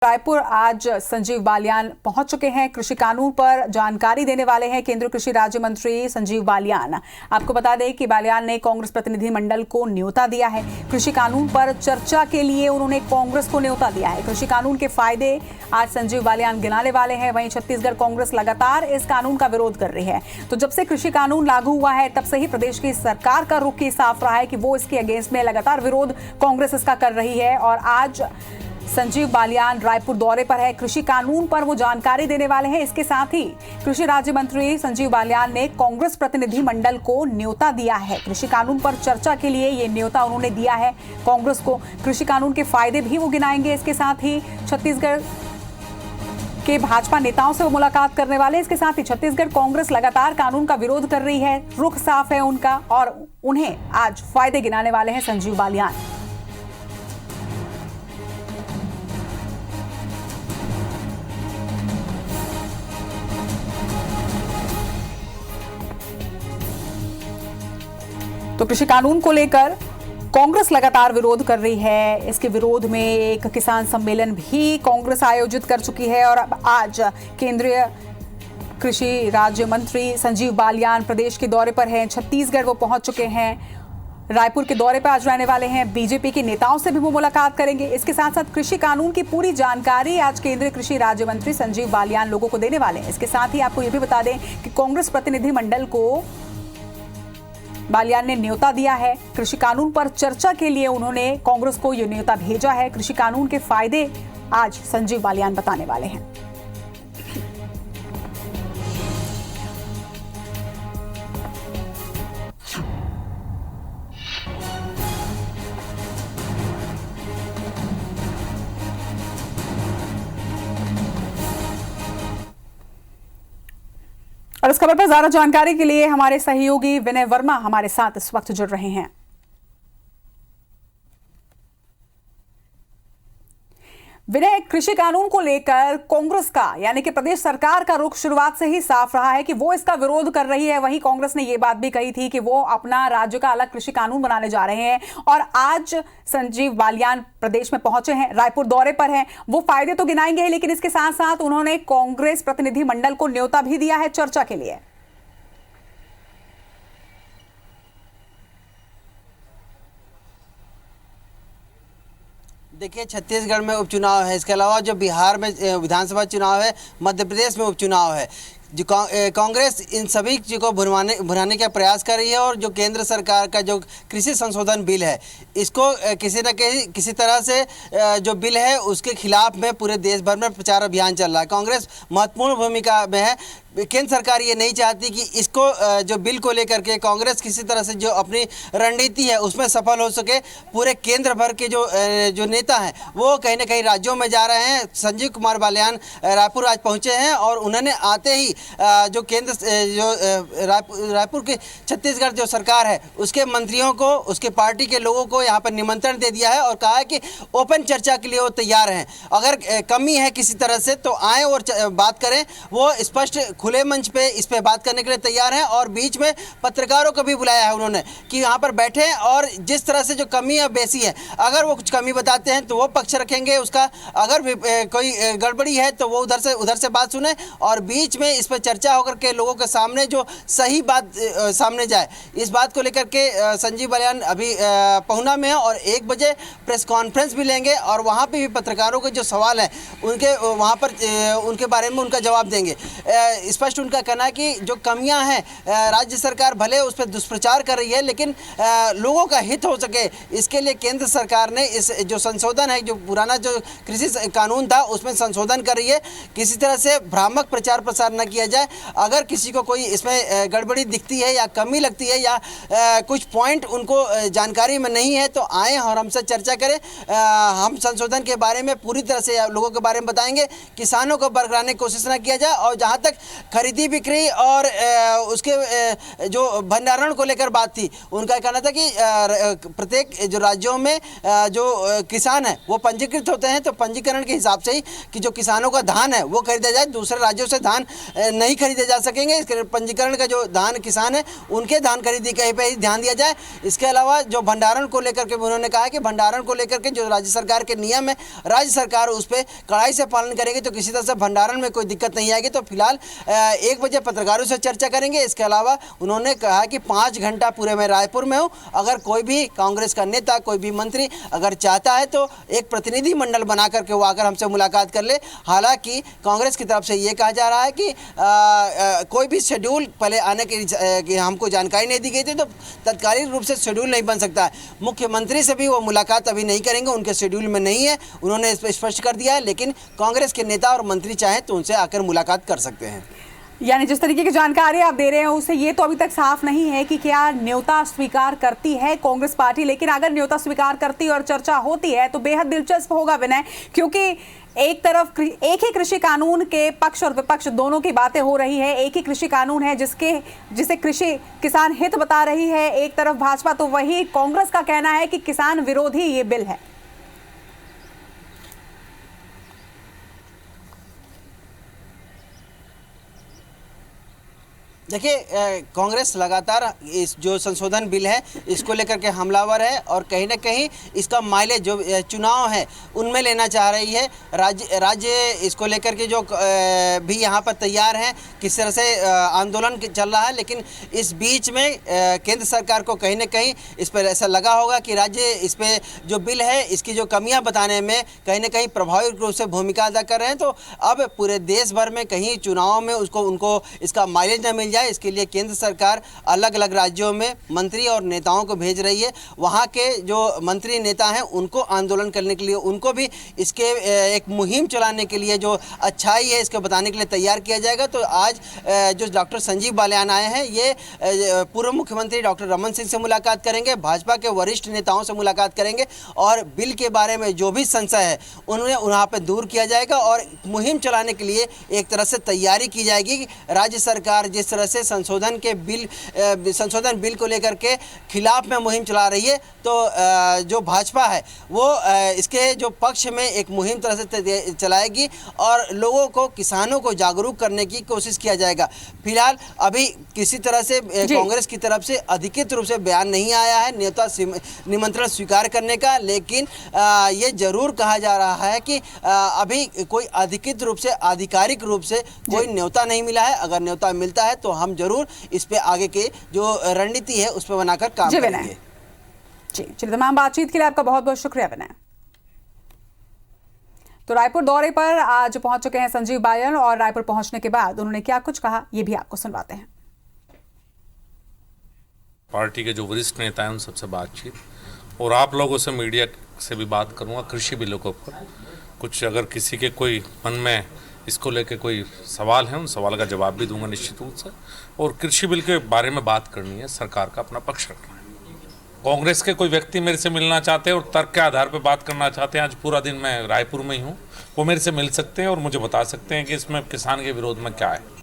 रायपुर आज संजीव बालियान पहुंच चुके हैं। कृषि कानून पर जानकारी देने वाले हैं केंद्रीय कृषि राज्य मंत्री संजीव बालियान। आपको बता दें कि बालियान ने कांग्रेस प्रतिनिधि मंडल को न्योता दिया है। कृषि कानून पर चर्चा के लिए उन्होंने कांग्रेस को न्योता दिया है। कृषि कानून के फायदे आज संजीव बालियान गिनाने वाले हैं। वहीं छत्तीसगढ़ कांग्रेस लगातार इस कानून का विरोध कर रही है। तो जब से कृषि कानून लागू हुआ है तब से ही प्रदेश की सरकार का रुख ही साफ रहा है कि वो इसके अगेंस्ट में लगातार विरोध कांग्रेस इसका कर रही है। और आज संजीव बालियान रायपुर दौरे पर है। कृषि कानून पर वो जानकारी देने वाले हैं। इसके साथ ही कृषि राज्य मंत्री संजीव बालियान ने कांग्रेस प्रतिनिधि मंडल को न्योता दिया है। कृषि कानून पर चर्चा के लिए ये न्योता उन्होंने दिया है कांग्रेस को। कृषि कानून के फायदे भी वो गिनाएंगे। इसके साथ ही छत्तीसगढ़ के भाजपा नेताओं से वो मुलाकात करने वाले हैं। इसके साथ ही छत्तीसगढ़ कांग्रेस लगातार कानून का विरोध कर रही है। रुख साफ है उनका और उन्हें आज फायदे गिनाने वाले हैं संजीव बालियान। तो कृषि कानून को लेकर कांग्रेस लगातार विरोध कर रही है। इसके विरोध में एक किसान सम्मेलन भी कांग्रेस आयोजित कर चुकी है। और अब आज केंद्रीय कृषि राज्य मंत्री संजीव बालियान प्रदेश के दौरे पर हैं। छत्तीसगढ़ वो पहुंच चुके हैं। रायपुर के दौरे पर आज रहने वाले हैं। बीजेपी के नेताओं से भी वो मुलाकात करेंगे। इसके साथ साथ कृषि कानून की पूरी जानकारी आज केंद्रीय कृषि राज्य मंत्री संजीव बालियान लोगों को देने वाले हैं। इसके साथ ही आपको ये भी बता दें कि कांग्रेस प्रतिनिधि मंडल को बालियान ने न्योता दिया है। कृषि कानून पर चर्चा के लिए उन्होंने कांग्रेस को यह न्योता भेजा है। कृषि कानून के फायदे आज संजीव बालियान बताने वाले हैं। और इस खबर पर ज्यादा जानकारी के लिए हमारे सहयोगी विनय वर्मा हमारे साथ इस वक्त जुड़ रहे हैं। विनय, कृषि कानून को लेकर कांग्रेस का यानी कि प्रदेश सरकार का रुख शुरुआत से ही साफ रहा है कि वो इसका विरोध कर रही है। वहीं कांग्रेस ने ये बात भी कही थी कि वो अपना राज्य का अलग कृषि कानून बनाने जा रहे हैं। और आज संजीव बालियान प्रदेश में पहुंचे हैं, रायपुर दौरे पर हैं। वो फायदे तो गिनाएंगे ही, लेकिन इसके साथ साथ उन्होंने कांग्रेस प्रतिनिधि मंडल को न्योता भी दिया है चर्चा के लिए। देखिए, छत्तीसगढ़ में उपचुनाव है, इसके अलावा जो बिहार में विधानसभा चुनाव है, मध्य प्रदेश में उपचुनाव है। जो कांग्रेस इन सभी चीज़ों को भुनाने का प्रयास कर रही है। और जो केंद्र सरकार का जो कृषि संशोधन बिल है, इसको किसी न किसी तरह से जो बिल है उसके खिलाफ में पूरे देश भर में प्रचार अभियान चल रहा है। कांग्रेस महत्वपूर्ण भूमिका में है। केंद्र सरकार ये नहीं चाहती कि इसको जो बिल को लेकर के कांग्रेस किसी तरह से जो अपनी रणनीति है उसमें सफल हो सके। पूरे केंद्र भर के जो नेता हैं वो कहीं ना कहीं राज्यों में जा रहे हैं। संजीव कुमार बालियान रायपुर आज पहुंचे हैं और उन्होंने आते ही जो केंद्र रायपुर की छत्तीसगढ़ जो सरकार है उसके मंत्रियों को, उसके पार्टी के लोगों को यहाँ पर निमंत्रण दे दिया है और कहा है कि ओपन चर्चा के लिए वो तैयार हैं। अगर कमी है किसी तरह से तो आए और बात करें। वो स्पष्ट खुले मंच पे इस पे बात करने के लिए तैयार हैं। और बीच में पत्रकारों को भी बुलाया है उन्होंने कि यहाँ पर बैठे और जिस तरह से जो कमी है बेसी है, अगर वो कुछ कमी बताते हैं तो वो पक्ष रखेंगे उसका। अगर भी कोई गड़बड़ी है तो वो उधर से बात सुने और बीच में इस पर चर्चा होकर के लोगों के सामने जो सही बात सामने जाए। इस बात को लेकर के संजीव बालियान अभी पहुना में है और 1 बजे प्रेस कॉन्फ्रेंस भी लेंगे और वहाँ पर भी पत्रकारों के जो सवाल हैं उनके वहाँ पर उनके बारे में उनका जवाब देंगे। स्पष्ट उनका कहना है कि जो कमियां हैं राज्य सरकार भले उस पर दुष्प्रचार कर रही है, लेकिन लोगों का हित हो सके इसके लिए केंद्र सरकार ने इस जो संशोधन है, जो पुराना जो कृषि कानून था उसमें संशोधन कर रही है। किसी तरह से भ्रामक प्रचार प्रसार न किया जाए। अगर किसी को कोई इसमें गड़बड़ी दिखती है या कमी लगती है या कुछ पॉइंट उनको जानकारी में नहीं है तो आए और हमसे चर्चा करें। हम संशोधन के बारे में पूरी तरह से लोगों के बारे में बताएंगे। किसानों को बरकराने की कोशिश न किया जाए। और जहाँ तक खरीदी बिक्री और उसके जो भंडारण को लेकर बात थी, उनका कहना था कि प्रत्येक जो राज्यों में जो किसान है वो पंजीकृत होते हैं, तो पंजीकरण के हिसाब से ही कि जो किसानों का धान है वो खरीदा जाए। दूसरे राज्यों से धान नहीं खरीदे जा सकेंगे। इसके पंजीकरण का जो धान किसान है उनके धान खरीदी कहीं पे ही ध्यान दिया जाए। इसके अलावा जो भंडारण को लेकर के उन्होंने कहा कि भंडारण को लेकर के जो राज्य सरकार के नियम है, राज्य सरकार उस पर कड़ाई से पालन करेगी, तो किसी तरह से भंडारण में कोई दिक्कत नहीं आएगी। तो फिलहाल 1 बजे पत्रकारों से चर्चा करेंगे। इसके अलावा उन्होंने कहा कि 5 घंटा पूरे मैं रायपुर में हूं, अगर कोई भी कांग्रेस का नेता, कोई भी मंत्री अगर चाहता है तो एक प्रतिनिधि मंडल बना करके वो आकर हमसे मुलाकात कर ले। हालांकि कांग्रेस की तरफ से ये कहा जा रहा है कि कोई भी शेड्यूल पहले आने की हमको जानकारी नहीं दी गई थी, तो तत्कालीन रूप से शेड्यूल नहीं बन सकता है। मुख्यमंत्री से भी वो मुलाकात अभी नहीं करेंगे, उनके शेड्यूल में नहीं है, उन्होंने इस पर स्पष्ट कर दिया है। लेकिन कांग्रेस के नेता और मंत्री चाहें तो उनसे आकर मुलाकात कर सकते हैं। यानी जिस तरीके की जानकारी आप दे रहे हैं उससे ये तो अभी तक साफ नहीं है कि क्या न्योता स्वीकार करती है कांग्रेस पार्टी, लेकिन अगर न्योता स्वीकार करती और चर्चा होती है तो बेहद दिलचस्प होगा विनय, क्योंकि एक तरफ एक ही कृषि कानून के पक्ष और विपक्ष दोनों की बातें हो रही है। एक ही कृषि कानून है जिसे कृषि किसान हित बता रही है, एक तरफ भाजपा, तो वही कांग्रेस का कहना है कि किसान विरोधी ये बिल है। देखिए, कांग्रेस लगातार इस जो संशोधन बिल है इसको लेकर के हमलावर है और कहीं ना कहीं इसका माइलेज जो चुनाव है उनमें लेना चाह रही है। राज्य इसको लेकर के जो भी यहाँ पर तैयार हैं, किस तरह से आंदोलन चल रहा है। लेकिन इस बीच में केंद्र सरकार को कहीं ना कहीं इस पर ऐसा लगा होगा कि राज्य इस पर जो बिल है इसकी जो कमियाँ बताने में कहीं ना कहीं प्रभावी रूप से भूमिका अदा कर रहे हैं। तो अब पूरे देश भर में कहीं चुनाव में उनको इसका माइलेज न मिल जाए, इसके लिए केंद्र सरकार अलग अलग राज्यों में मंत्री और नेताओं को भेज रही है। वहां के जो मंत्री नेता हैं उनको आंदोलन करने के लिए, उनको भी इसके एक मुहिम चलाने के लिए जो अच्छाई है इसको बताने के लिए तैयार किया जाएगा। तो आज जो डॉक्टर संजीव बालियान आए हैं, ये पूर्व मुख्यमंत्री डॉक्टर रमन सिंह से मुलाकात करेंगे, भाजपा के वरिष्ठ नेताओं से मुलाकात करेंगे और बिल के बारे में जो भी संशय है उन्हें वहाँ पर दूर किया जाएगा और मुहिम चलाने के लिए एक तरह से तैयारी की जाएगी। राज्य सरकार जिस तरह से संशोधन बिल को लेकर के खिलाफ में मुहिम चला रही है, तो जो भाजपा है वो इसके जो पक्ष में एक मुहिम तरह से चलाएगी और लोगों को, किसानों को जागरूक करने की कोशिश किया जाएगा। फिलहाल अभी किसी तरह से कांग्रेस की तरफ से अधिकृत रूप से बयान नहीं आया है न्योता निमंत्रण स्वीकार करने का, लेकिन ये जरूर कहा जा रहा है कि अभी कोई अधिकृत रूप से, आधिकारिक रूप से कोई न्योता नहीं मिला है। अगर न्योता मिलता है तो हम जरूर इस पे आगे के जो रणनीति है उस पर बनाकर काम करेंगे। जी, चलिए, तमाम बातचीत के लिए आपका बहुत बहुत शुक्रिया विनय। तो रायपुर दौरे पर आज पहुंच चुके हैं संजीव बालियान और रायपुर पहुंचने के बाद उन्होंने क्या कुछ कहा ये भी आपको सुनवाते हैं। पार्टी के जो वरिष्ठ नेता हैं उन सबसे बातचीत और आप लोगों से, मीडिया से भी बात करूंगा कृषि बिलों के ऊपर। कुछ अगर किसी के कोई मन में इसको लेके कोई सवाल है, उन सवाल का जवाब भी दूंगा निश्चित रूप से। और कृषि बिल के बारे में बात करनी है, सरकार का अपना पक्ष रखना है। कांग्रेस के कोई व्यक्ति मेरे से मिलना चाहते हैं और तर्क के आधार पर बात करना चाहते हैं, आज पूरा दिन मैं रायपुर में ही हूँ, वो मेरे से मिल सकते हैं और मुझे बता सकते हैं कि इसमें किसान के विरोध में क्या है।